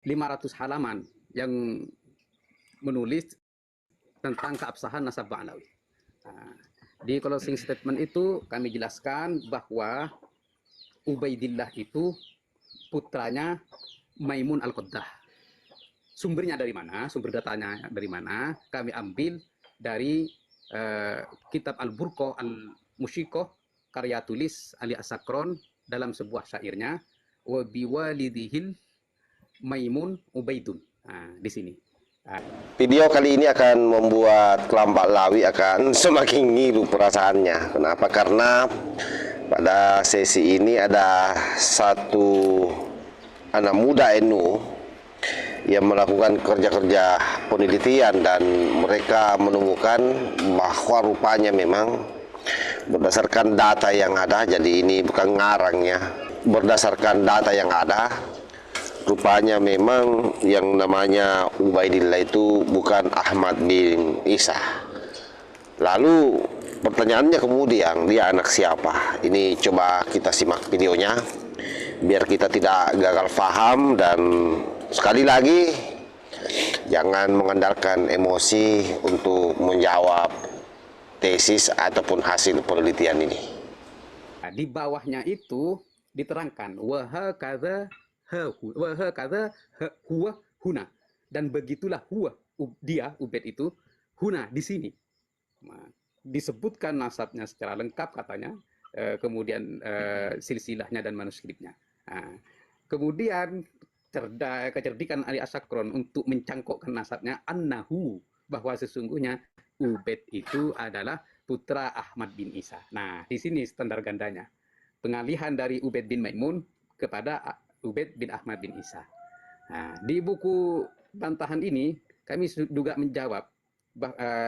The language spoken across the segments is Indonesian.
500 halaman yang menulis tentang keabsahan nasab Ba'alawi. Nah, di closing statement itu kami jelaskan bahwa Ubaidillah itu putranya Maimun Al-Qaddah. Sumbernya dari mana? Sumber datanya dari mana? Kami ambil dari kitab Al-Burqah Al-Musyikoh, karya tulis Ali As-Sakron dalam sebuah syairnya, wa biwalidihil Maimun Ubaidun. Nah, di sini. Video kali ini akan membuat kelompok Lawi akan semakin ngilu perasaannya. Kenapa? Karena pada sesi ini ada satu anak muda NU yang melakukan kerja-kerja penelitian dan mereka menemukan bahwa rupanya memang berdasarkan data yang ada, jadi ini bukan ngarangnya, berdasarkan data yang ada, rupanya memang yang namanya Ubaidillah itu bukan Ahmad bin Isa. Lalu pertanyaannya kemudian, dia anak siapa? Ini coba kita simak videonya biar kita tidak gagal paham, dan sekali lagi jangan mengandalkan emosi untuk menjawab tesis ataupun hasil penelitian ini. Nah, di bawahnya itu diterangkan wahakadza huwa huna, dan begitulah huwa, dia Ubaid itu, huna, di sini. Nah, disebutkan nasabnya secara lengkap katanya, kemudian silsilahnya dan manuskripnya. Nah, kemudian kecerdikan Ali As-Sakron untuk mencangkokkan nasabnya, annahu, bahwa sesungguhnya Ubaid itu adalah putra Ahmad bin Isa. Nah, di sini standar gandanya. Pengalihan dari Ubaid bin Maimun kepada Ubaid bin Ahmad bin Isa. Nah, di buku bantahan ini kami juga menjawab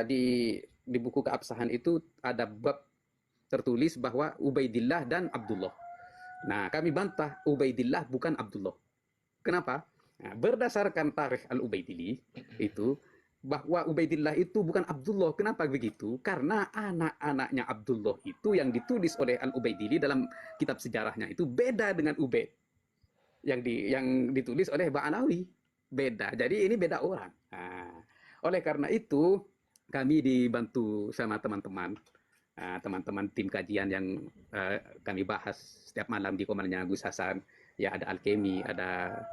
di buku keabsahan itu ada bab tertulis bahwa Ubaidillah dan Abdullah. Nah, kami bantah Ubaidillah bukan Abdullah. Kenapa? Nah, berdasarkan tarikh Al-Ubaidili itu, bahwa Ubaidillah itu bukan Abdullah. Kenapa begitu? Karena anak-anaknya Abdullah itu yang ditulis oleh Al-Ubaidili dalam kitab sejarahnya itu beda dengan Ubaid yang ditulis oleh Ba'alawi. Beda. Jadi ini beda orang. Nah, oleh karena itu kami dibantu sama teman-teman tim kajian yang kami bahas setiap malam di komandannya Gus Hasan. Ya, ada Alkemi, ada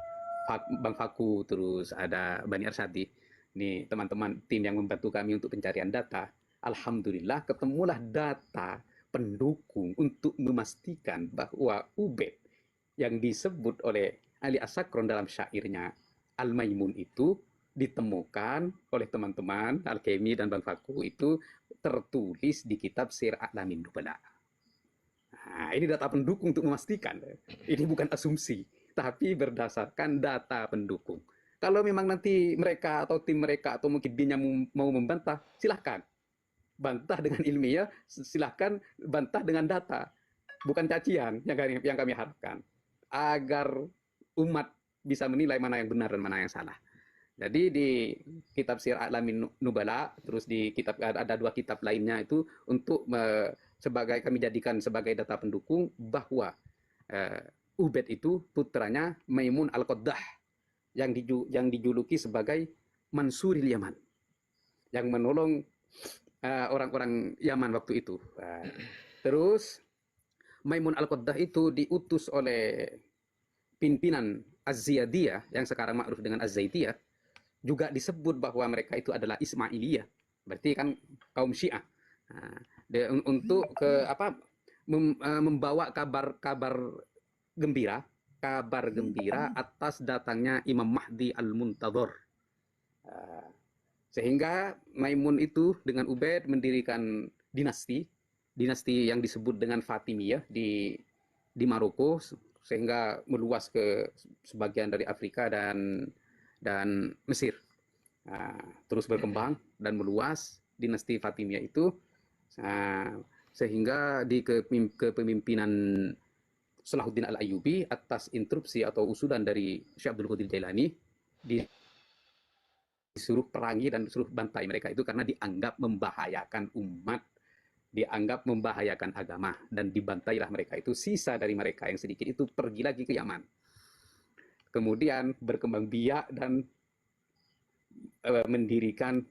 Bang Faku, terus ada Bani Arsadi. Ini teman-teman tim yang membantu kami untuk pencarian data. Alhamdulillah ketemulah data pendukung untuk memastikan bahwa Ubaid yang disebut oleh Ali As-Sakron dalam syairnya Al-Maimun itu ditemukan oleh teman-teman Alkemi dan Bang Faku itu tertulis di kitab Sir A'lamin Nubala. Nah, ini data pendukung untuk memastikan. Ini bukan asumsi, tapi berdasarkan data pendukung. Kalau memang nanti mereka atau tim mereka atau mungkin binnya mau membantah, silahkan. Bantah dengan ilmiah, silahkan bantah dengan data. Bukan cacian yang kami harapkan. Agar umat bisa menilai mana yang benar dan mana yang salah. Jadi di kitab Sir A'lamin Nubala, terus di kitab ada 2 kitab lainnya itu untuk sebagai kami jadikan sebagai data pendukung bahwa Ubaid itu putranya Maimun Al-Qaddah yang dijuluki sebagai Mansuril Yaman, yang menolong orang-orang Yaman waktu itu. Terus Maimun Al-Qaddah itu diutus oleh pimpinan Az-Ziyadiyah yang sekarang ma'ruf dengan Az-Zaidiyah, juga disebut bahwa mereka itu adalah Ismailiyah, berarti kan kaum Syiah. Nah, untuk membawa kabar gembira atas datangnya Imam Mahdi Al-Muntadhar. Sehingga Maimun itu dengan Ubaid mendirikan dinasti yang disebut dengan Fatimiyah di Maroko, sehingga meluas ke sebagian dari Afrika dan Mesir. Terus berkembang dan meluas dinasti Fatimiyah itu, sehingga di kepemimpinan Salahuddin Al-Ayyubi atas instruksi atau usulan dari Syekh Abdul Qadir Jailani disuruh perangi dan disuruh bantai mereka itu karena dianggap membahayakan umat, dianggap membahayakan agama, dan dibantailah mereka itu. Sisa dari mereka yang sedikit itu pergi lagi ke Yaman. kemudian berkembang biak dan mendirikan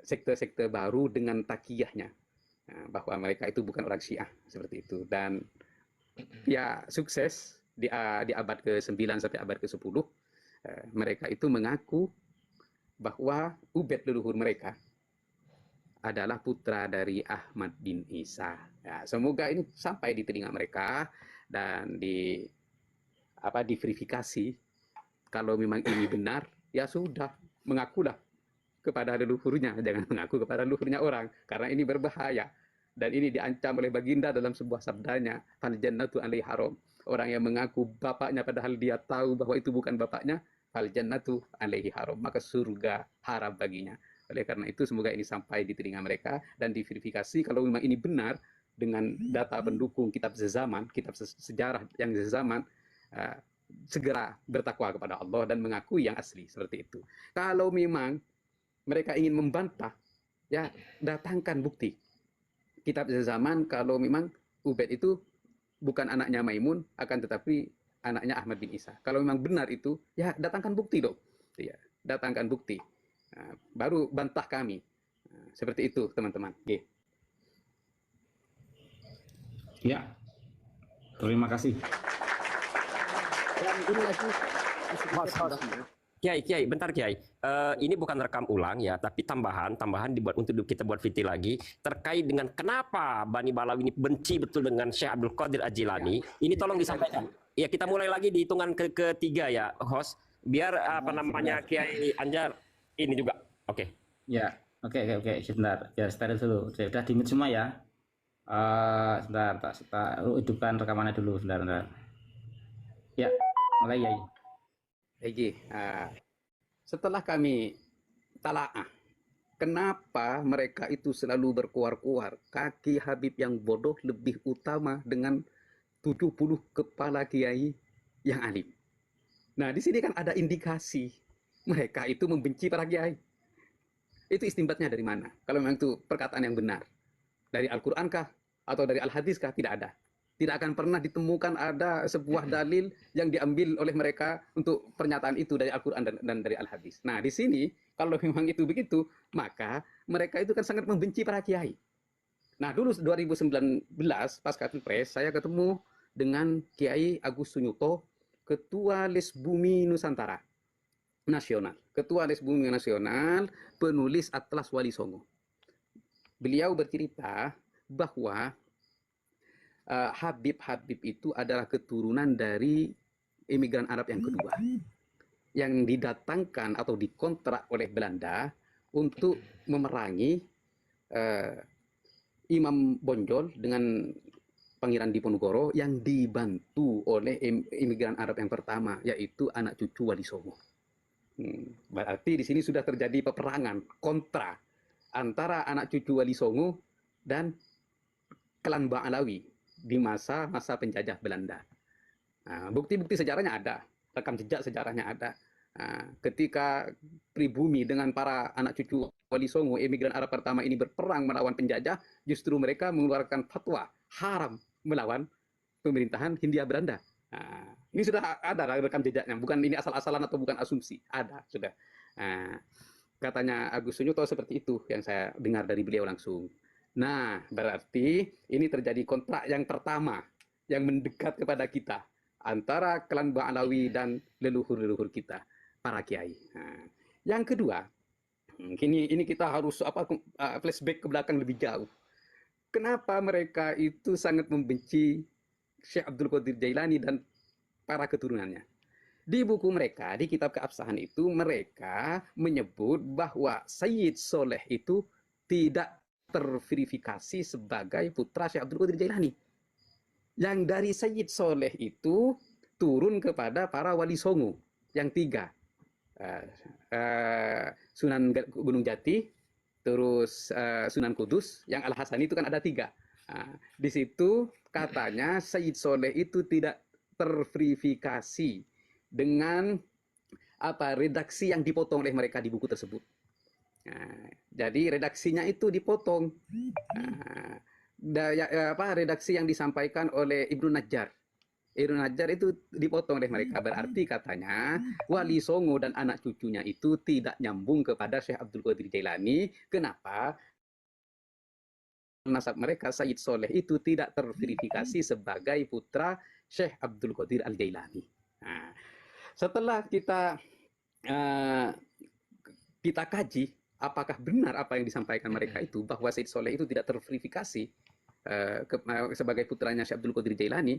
sekte-sekte baru dengan takiyahnya, bahwa mereka itu bukan orang Syiah seperti itu. Dan ya sukses di abad ke-9 sampai abad ke-10, mereka itu mengaku bahwa Ubed leluhur mereka adalah putra dari Ahmad bin Isa. Ya, semoga ini sampai di telinga mereka dan diverifikasi. Kalau memang ini benar, ya sudah, mengakulah kepada leluhurnya, jangan mengaku kepada leluhurnya orang, karena ini berbahaya. Dan ini diancam oleh baginda dalam sebuah sabdanya, fal jannatu alaihi haram. Orang yang mengaku bapaknya padahal dia tahu bahwa itu bukan bapaknya, fal jannatu alaihi haram, maka surga haram baginya. Oleh karena itu semoga ini sampai di telinga mereka dan diverifikasi kalau memang ini benar dengan data pendukung kitab sezaman, kitab sejarah yang sezaman, segera bertakwa kepada Allah dan mengakui yang asli seperti itu. Kalau memang mereka ingin membantah, ya datangkan bukti kitab sezaman kalau memang Ubed itu bukan anaknya Maimun, akan tetapi anaknya Ahmad bin Isa. Kalau memang benar itu, ya datangkan bukti dong. Ya, datangkan bukti. Baru bantah kami. Seperti itu, teman-teman. Ya, terima kasih. Dan ini lagi, Kiai, bentar Kiai. Ini bukan rekam ulang ya, tapi tambahan dibuat untuk kita buat VT lagi terkait dengan kenapa Bani Balawi ini benci betul dengan Syekh Abdul Qadir Al-Jilani. Ini tolong disampaikan. Ya, kita mulai lagi di hitungan ketiga ya, host. Biar Kiai Anjar ini juga. Oke. Ya, oke. Sebentar. Ya, steril dulu. Sudah di-mute semua ya. Sebentar, Pak hidupkan rekamannya dulu, sebentar. Ya, mulai ya. Setelah kami talaah, kenapa mereka itu selalu berkuar-kuar? Kaki Habib yang bodoh lebih utama dengan 70 kepala kiai yang alim. Nah, di sini kan ada indikasi mereka itu membenci para kiai. Itu istinbatnya dari mana? Kalau memang itu perkataan yang benar. Dari Al-Quran kah? Atau dari Al-Hadis kah? Tidak ada. Tidak akan pernah ditemukan ada sebuah dalil yang diambil oleh mereka untuk pernyataan itu dari Al-Quran dan dari Al-Hadis. Nah, di sini, kalau memang itu begitu, maka mereka itu kan sangat membenci para kiai. Nah, dulu 2019, pasca Pilpres, saya ketemu dengan Kiai Agus Sunyuto, Ketua Les Bumi Nusantara Nasional. Ketua Les Bumi Nasional, penulis Atlas Wali Songo. Beliau bercerita bahwa Habib itu adalah keturunan dari imigran Arab yang kedua yang didatangkan atau dikontrak oleh Belanda untuk memerangi Imam Bonjol dengan Pangeran Diponegoro yang dibantu oleh imigran Arab yang pertama, yaitu anak cucu Wali Songo. Berarti di sini sudah terjadi peperangan kontra antara anak cucu Wali Songo dan klan Ba'alawi di masa penjajah Belanda. Bukti-bukti sejarahnya ada, rekam jejak sejarahnya ada. Ketika pribumi dengan para anak cucu Wali Songo, emigran Arab pertama ini berperang melawan penjajah, justru mereka mengeluarkan fatwa haram melawan pemerintahan Hindia Belanda. Ini sudah ada rekam jejaknya, bukan ini asal-asalan atau bukan asumsi, ada sudah. Katanya Agus Sunyuto seperti itu yang saya dengar dari beliau langsung. Nah, berarti ini terjadi kontrak yang pertama yang mendekat kepada kita antara klan Ba'alawi dan leluhur-leluhur kita, para kiai. Yang kedua, ini kita harus flashback ke belakang lebih jauh. Kenapa mereka itu sangat membenci Syekh Abdul Qadir Jailani dan para keturunannya? Di buku mereka, di kitab keabsahan itu, mereka menyebut bahwa Sayyid Soleh itu tidak terverifikasi sebagai putra Syekh Abdul Qadir Jailani. Yang dari Sayyid Soleh itu turun kepada para Wali Songo yang tiga. Sunan Gunung Jati, terus Sunan Kudus, yang Al-Hasani itu kan ada tiga. Di situ katanya Sayyid Soleh itu tidak terverifikasi dengan redaksi yang dipotong oleh mereka di buku tersebut. Jadi redaksinya itu dipotong. Redaksi yang disampaikan oleh Ibnu Najjar Ibnu Najjar itu dipotong oleh mereka. Berarti katanya Wali Songo dan anak cucunya itu tidak nyambung kepada Syekh Abdul Qadir Jailani. Kenapa? Nasab mereka Sayyid Soleh itu tidak terverifikasi sebagai putra Syekh Abdul Qadir Al Jailani. Nah, setelah kita kaji apakah benar apa yang disampaikan mereka itu, bahwa Sayyid Soleh itu tidak terverifikasi sebagai putranya Syekh Abdul Qadir Jailani,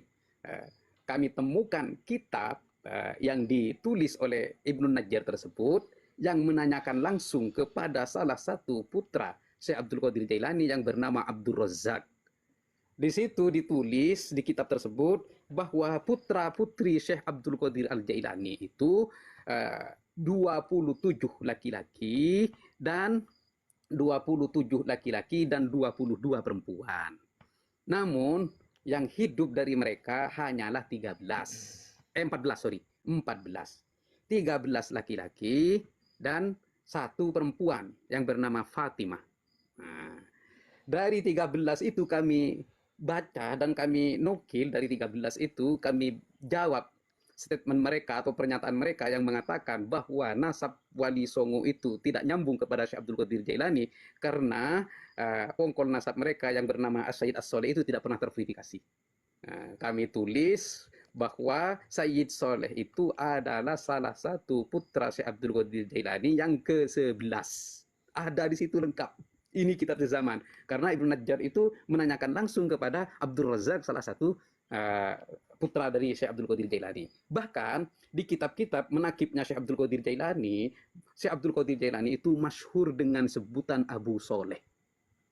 kami temukan kitab yang ditulis oleh Ibnu Najjar tersebut yang menanyakan langsung kepada salah satu putra Syekh Abdul Qadir Jailani yang bernama Abdul Razak. Di situ ditulis di kitab tersebut bahwa putra-putri Syekh Abdul Qadir Al-Jailani itu 27 laki-laki dan 22 perempuan. Namun yang hidup dari mereka hanyalah 14 laki-laki dan 1 perempuan yang bernama Fatimah. Nah, dari 13 itu kami baca dan kami nukil, dari 13 itu kami jawab statement mereka atau pernyataan mereka yang mengatakan bahwa nasab Wali Songo itu tidak nyambung kepada Syekh Abdul Qadir Jailani karena pongkol nasab mereka yang bernama As-Sayyid As-Soleh itu tidak pernah terverifikasi. Kami tulis bahwa Sayyid Soleh itu adalah salah satu putra Syekh Abdul Qadir Jailani yang ke-11. Ada di situ lengkap. Ini kitab zaman. Karena Ibnu Najjar itu menanyakan langsung kepada Abdul Razak, salah satu putra dari Syekh Abdul Qadir Jailani. Bahkan di kitab-kitab menakibnya Syekh Abdul Qadir Jailani, Syekh Abdul Qadir Jailani itu masyhur dengan sebutan Abu Soleh.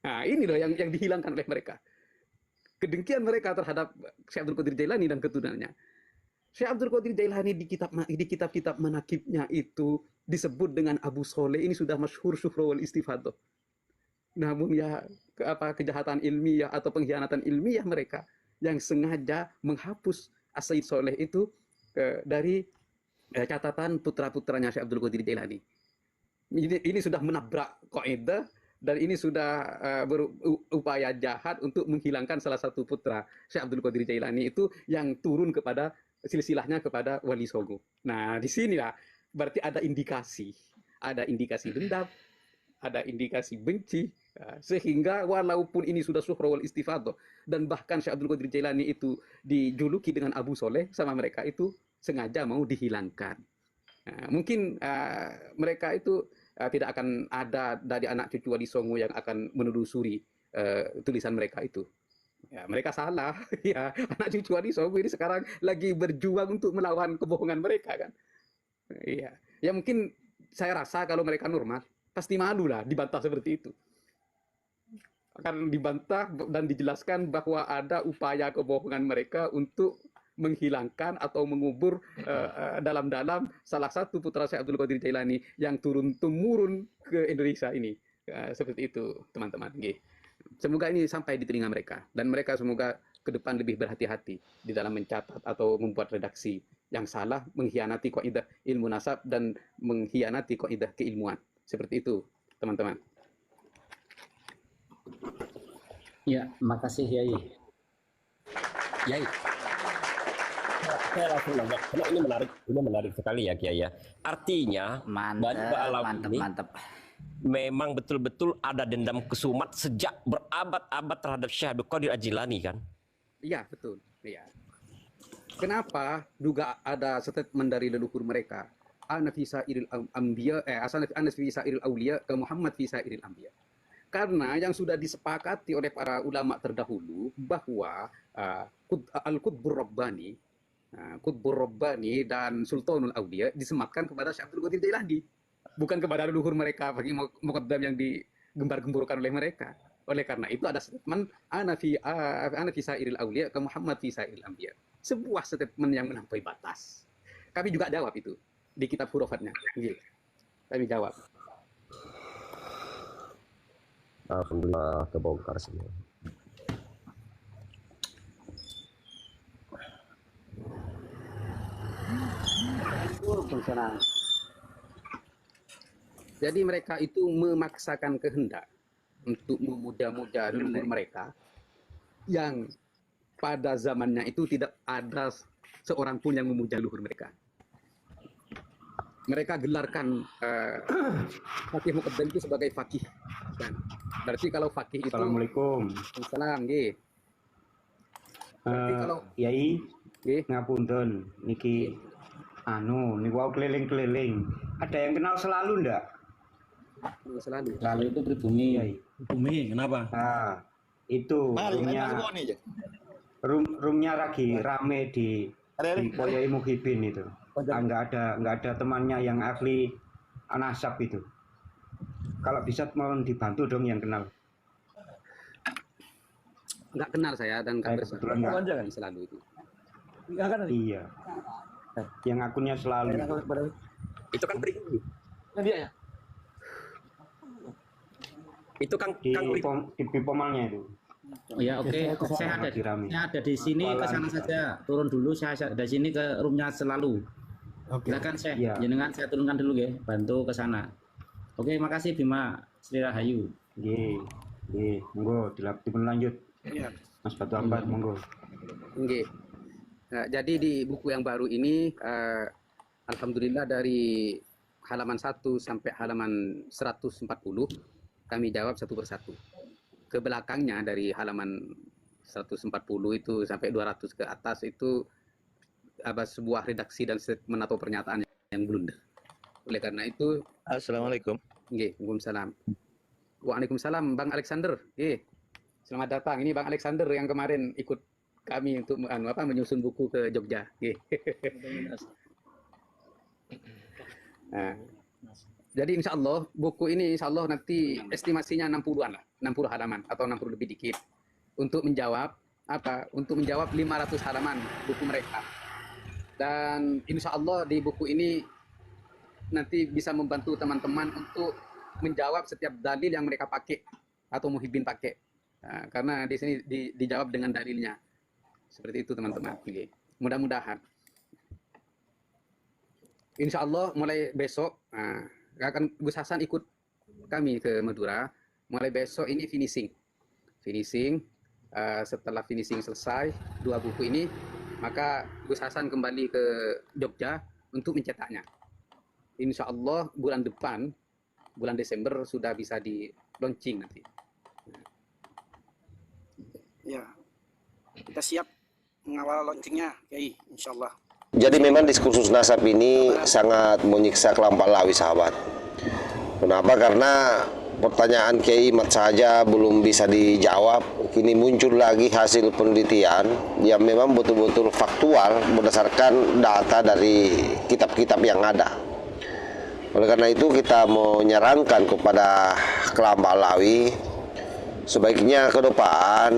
Nah, ini loh yang dihilangkan oleh mereka. Kedengkian mereka terhadap Syekh Abdul Qadir Jailani dan keturunannya. Syekh Abdul Qadir Jailani di kitab-kitab menakibnya itu disebut dengan Abu Soleh. Ini sudah masyhur syuhra wal istifadah. Namun ya kejahatan ilmiah atau pengkhianatan ilmiah mereka yang sengaja menghapus As-Sayyid Soleh itu dari catatan putra-putranya Syekh Abdul Qadir Jailani. Ini sudah menabrak kaidah dan ini sudah berupaya jahat untuk menghilangkan salah satu putra Syekh Abdul Qadir Jailani itu yang turun kepada silsilahnya kepada Wali Songo. Nah, di sinilah berarti ada indikasi dendam, ada indikasi benci, sehingga walaupun ini sudah syuhra wal istifadah dan bahkan Syekh Abdul Qadir Jailani itu dijuluki dengan Abu Soleh sama mereka itu sengaja mau dihilangkan. Mungkin mereka itu tidak akan ada dari anak cucu Wali Songo yang akan menelusuri tulisan mereka itu. Ya, mereka salah. Ya, anak cucu Wali Songo ini sekarang lagi berjuang untuk melawan kebohongan mereka kan. Iya. Ya mungkin saya rasa kalau mereka normal pasti malu lah dibantah seperti itu. Akan dibantah dan dijelaskan bahwa ada upaya kebohongan mereka untuk menghilangkan atau mengubur dalam-dalam salah satu putra Syekh Abdul Qadir Jailani yang turun-temurun ke Indonesia ini. Seperti itu, teman-teman. Semoga ini sampai di telinga mereka dan mereka semoga ke depan lebih berhati-hati di dalam mencatat atau membuat redaksi yang salah, mengkhianati kaidah ilmu nasab dan mengkhianati kaidah keilmuan. Seperti itu, teman-teman. Ya, makasih Yai. Yai. Saya langsung nanya, karena ini menarik sekali ya Kiai ya. Artinya Mantap. memang betul-betul ada dendam kesumat sejak berabad-abad terhadap Syekh Abdul Qadir Al-Jilani kan? Iya, betul. Iya. Kenapa juga ada statement dari leluhur mereka? Ana fi sa'iril anbiya ana fi sa'iril auliya ke Muhammad fi sa'iril anbiya. Karena yang sudah disepakati oleh para ulama terdahulu bahwa Al-Qutbur Rabbani, Qutbur Rabbani dan Sultanul Auliya disematkan kepada Syekh Abdul Qadir Jailani, bukan kepada leluhur mereka bagi muqaddam yang digembar-gemburkan oleh mereka. Oleh karena itu ada statement ana fi sa'iril auliya ke Muhammad fi sa'iril anbiya. Sebuah statement yang melampaui batas. Kami juga jawab itu di kitab hurufatnya. Kami jawab. Alhamdulillah kebongkar semua. Jadi mereka itu memaksakan kehendak untuk memuja-muja leluhur mereka yang pada zamannya itu tidak ada seorang pun yang memuja leluhur mereka. Mereka gelarkan Fakih Muqaddam itu sebagai fakih. Dan berarti kalau fakih itu Assalamualaikum. salam nggih. Berarti kalau Yai nggih, ngapunten niki niku wau keliling-keliling. Ada yang kenal selalu ndak? selalu. Lalu itu pribumi. Yai. Bumi, kenapa? Nah, itu roomnya lagi rame di Koyai Muhibin itu. Nggak ada temannya yang ahli nasab itu. Kalau bisa mohon dibantu dong yang kenal. Nggak kenal saya dan nggak Saya kebetulan nggak. selalu itu. Iya. Yang akunnya selalu. Itu kan pribumi. Itu Di Pipomalnya itu. Oh ya, oke. Saya Lagi rame. ada di sini, ke sana saja. Turun dulu, saya dari sini ke roomnya selalu. Silakan saya, Iya. jenengan saya turunkan dulu ya, bantu ke sana. Oke, makasih Bima Sri Rahayu. Nggih, monggo dipun lanjut. Mas Batu Ambat, monggo. Nggih. Jadi di buku yang baru ini alhamdulillah dari halaman 1 sampai halaman 140 kami jawab satu persatu. Ke belakangnya dari halaman 140 itu sampai 200 ke atas itu sebuah redaksi dan statement atau pernyataan yang blunder. Oleh karena itu, Assalamualaikum. nggih, Waalaikumsalam. Waalaikumsalam, Bang Alexander. Nggih. Selamat datang. Ini Bang Alexander yang kemarin ikut kami untuk menyusun buku ke Jogja. Nggih. Nah, jadi insya Allah buku ini insya Allah nanti estimasinya 60-an lah, 60 halaman atau 60 lebih dikit untuk menjawab Untuk menjawab 500 halaman buku mereka. Dan insya Allah di buku ini nanti bisa membantu teman-teman untuk menjawab setiap dalil yang mereka pakai atau Muhibin pakai. Nah, karena di sini dijawab dengan dalilnya. Seperti itu teman-teman. Oke. Mudah-mudahan. Insya Allah mulai besok akan Gus Hasan ikut kami ke Madura. Mulai besok ini finishing. Setelah finishing selesai 2 buku ini, maka Gus Hasan kembali ke Jogja untuk mencetaknya. Insya Allah bulan depan, bulan Desember sudah bisa di launching nanti. Ya, kita siap mengawal launchingnya, Kiai, insya Allah. Jadi memang diskursus nasab ini sangat menyiksa kelompok Lawi, sahabat. Kenapa? Karena pertanyaan Kiai Imat saja belum bisa dijawab. Kini muncul lagi hasil penelitian yang memang betul-betul faktual berdasarkan data dari kitab-kitab yang ada. Oleh karena itu kita mau menyarankan kepada kelompok Lawi sebaiknya ke depan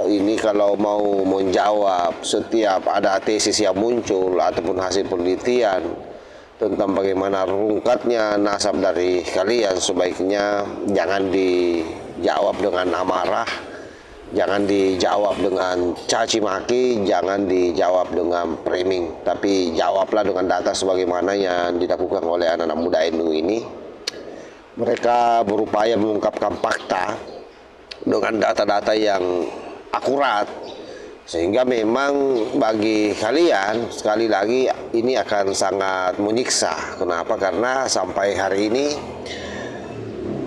ini kalau mau menjawab setiap ada tesis yang muncul ataupun hasil penelitian tentang bagaimana rungkatnya nasab dari kalian, sebaiknya jangan dijawab dengan amarah, jangan dijawab dengan caci maki, jangan dijawab dengan framing, tapi jawablah dengan data sebagaimana yang dilakukan oleh anak-anak muda NU ini. Mereka berupaya mengungkapkan fakta dengan data-data yang akurat, sehingga memang bagi kalian sekali lagi ini akan sangat menyiksa. Kenapa? Karena sampai hari ini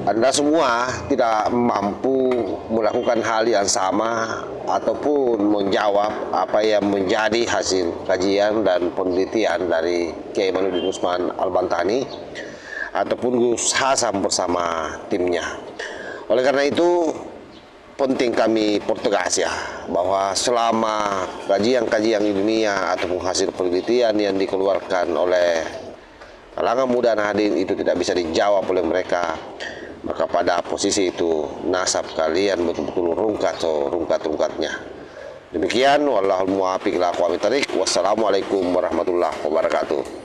Anda semua tidak mampu melakukan hal yang sama ataupun menjawab apa yang menjadi hasil kajian dan penelitian dari Kiai Manudin Usman Al-Bantani ataupun Gus Hasan bersama timnya. Oleh karena itu penting kami pertegas ya, bahwa selama kajian-kajian ilmiah ataupun hasil penelitian yang dikeluarkan oleh kalangan muda Nahdien itu tidak bisa dijawab oleh mereka, maka pada posisi itu nasab kalian betul-betul rungkat-rungkatnya. Demikian, wallahul muwaffiq ila aqwamit thoriq. Wassalamualaikum warahmatullahi wabarakatuh.